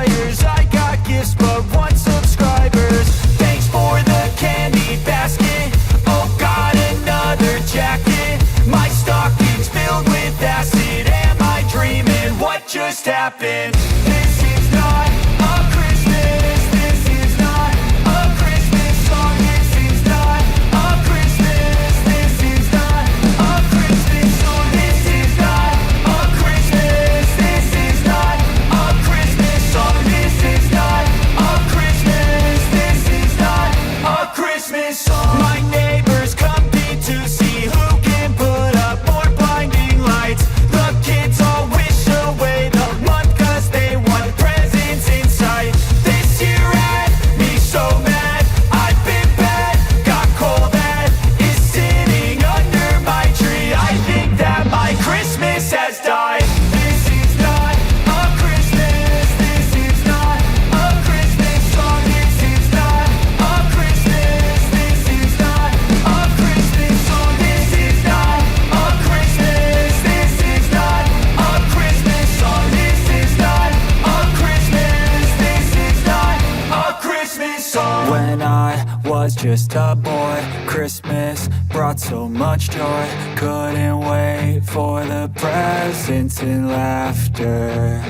liars. I got gifts but one subscribers. Thanks for the candy basket. Oh, got another jacket. My stocking's filled with acid. Am I dreaming? What just happened? This is not a Christmas. This is not a Christmas song. This is not a Christmas. This is not a Christmas song. This is not a Christmas. This is not a Christmas song. This is not a Christmas. This is not a Christmas song. My neighbors compete to see who can put up more blinding lights. The kids all wish away the month 'cause they want presents in sight. This year had me so mad. I've been bad, got coal that is sitting under my tree. I think that my Christmas has died. This is not a Christmas. This is not a Christmas song. This is not a Christmas. This is not a Christmas song. This is not a Christmas. This is not a Christmas song. This is not a Christmas. This is not a Christmas song. When I was just a boy, Christmas brought so much joy. Couldn't wait for the presents and laughter.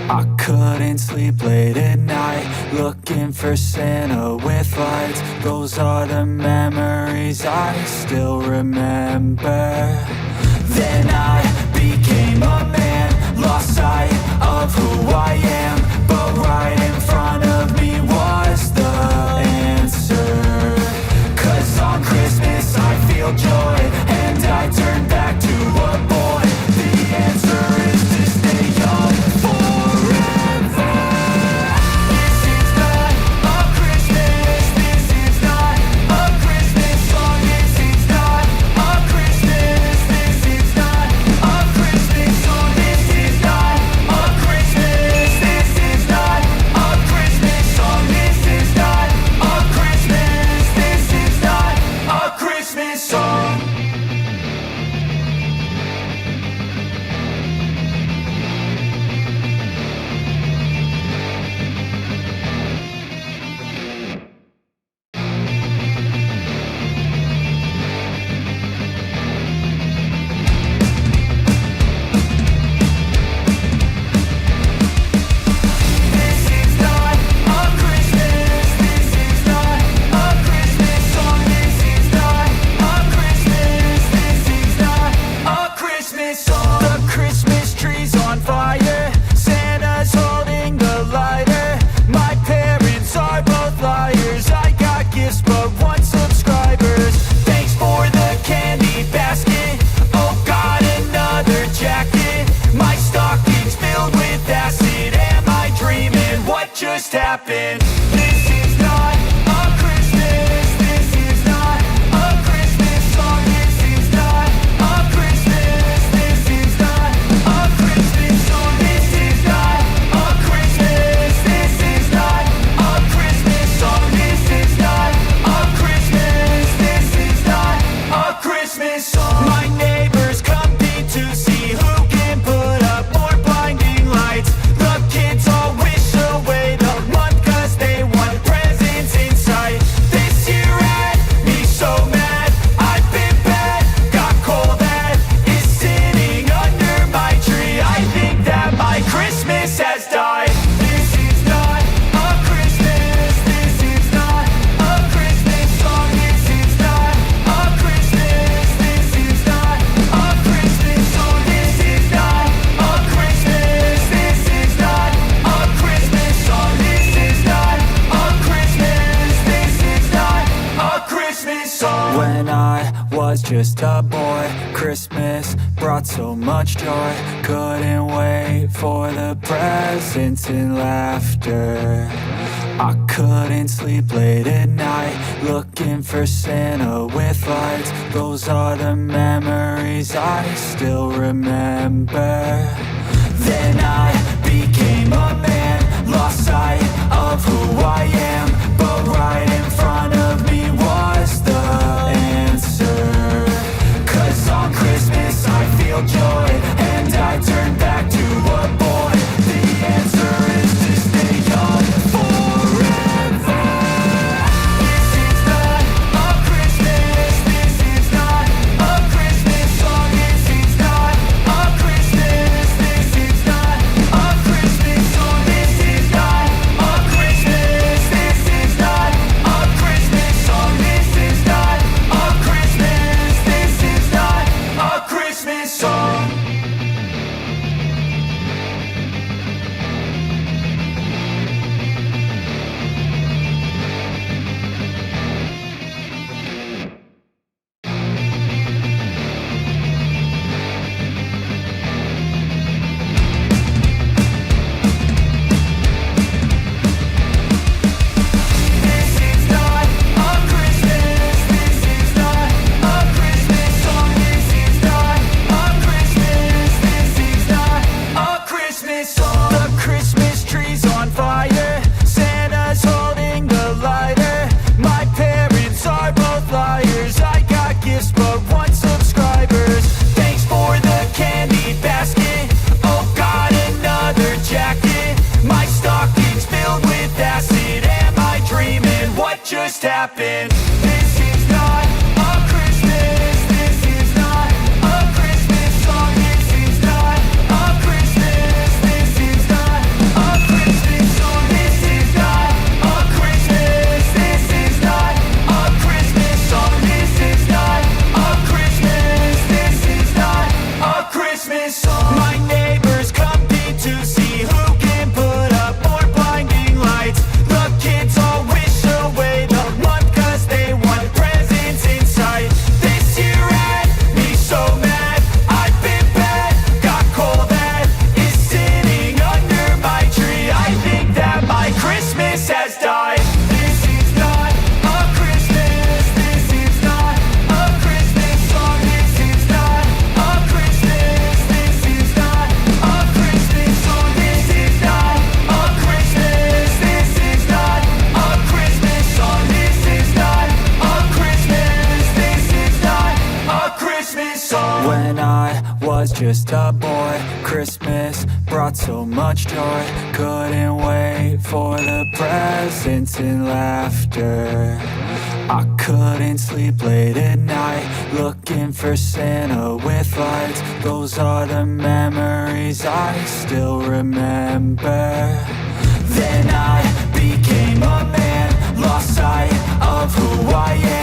I couldn't sleep late at night, looking for Santa with lights. Those are the memories I still remember. Then I became a man, lost sight of who I am. But right in front of me was the answer. 'Cause on Christmas I feel joy, and I turn back to a boy. The answer is to stay young forever. This is not a Christmas. This is not a Christmas song. This is not a Christmas. This is not a Christmas song. This is not a Christmas. This is not a Christmas song. This is not a Christmas. This is not a Christmas song. This is not a Christmas. This is not a Christmas song. This is not a Christmas. This is not a Christmas song. The Christmas tree's on fire. Santa's holding the lighter. My parents are both liars. I got gifts but one subscribers. Thanks for the candy basket. Oh, got another jacket. My stocking's filled with acid. Am I dreaming? What just happened? This is not a Christmas. This is not a Christmas song. This is not a Christmas. This is not a Christmas song. This is not a Christmas. This is not a Christmas song. This is not a Christmas. This is not a Christmas song. My neighbors compete to see who can put up more blinding lights. The kids all wish away the month 'cause they want presents in sight. This year had me so mad. I've been bad, got coal that is sitting under my tree. I think that my Christmas has died. This is not a Christmas. This is not a Christmas song. This is not a Christmas. This is not a Christmas song. This is not a Christmas. This is not a Christmas song. This is not a Christmas. This is not a Christmas song. When I was just a boy, Christmas brought so much joy. Couldn't wait for the presents and laughter. I couldn't sleep late at night, looking for Santa with lights. Those are the memories I still remember. Then I became a man, lost sight of who I am. But right in front of me was the answer. 'Cause on Christmas I feel joy, and I turn back to a boy. The answer is to stay just happened. This is not a Christmas. This is not a Christmas song. This is not a Christmas. This is not a Christmas song. This is not a Christmas. This is not a Christmas song. This is not a Christmas. This is not a Christmas song. My neighbors compete to see who can put up more blinding lights. The kids all wish away the month 'cause they want presents in sight. This year had me so mad. I've been bad, got coal that is sitting under my tree. I think that my Christmas has died. This is not a Christmas. This is not a Christmas song. This is not a Christmas. This is not a Christmas song. This is not a Christmas. This is not a Christmas song. This is not a Christmas. This is not a Christmas song. When I was just a boy, Christmas brought so much joy. Couldn't wait for the presents and laughter. I couldn't sleep late at night, looking for Santa with lights. Those are the memories I still remember. Then I became a man, lost sight of who I am.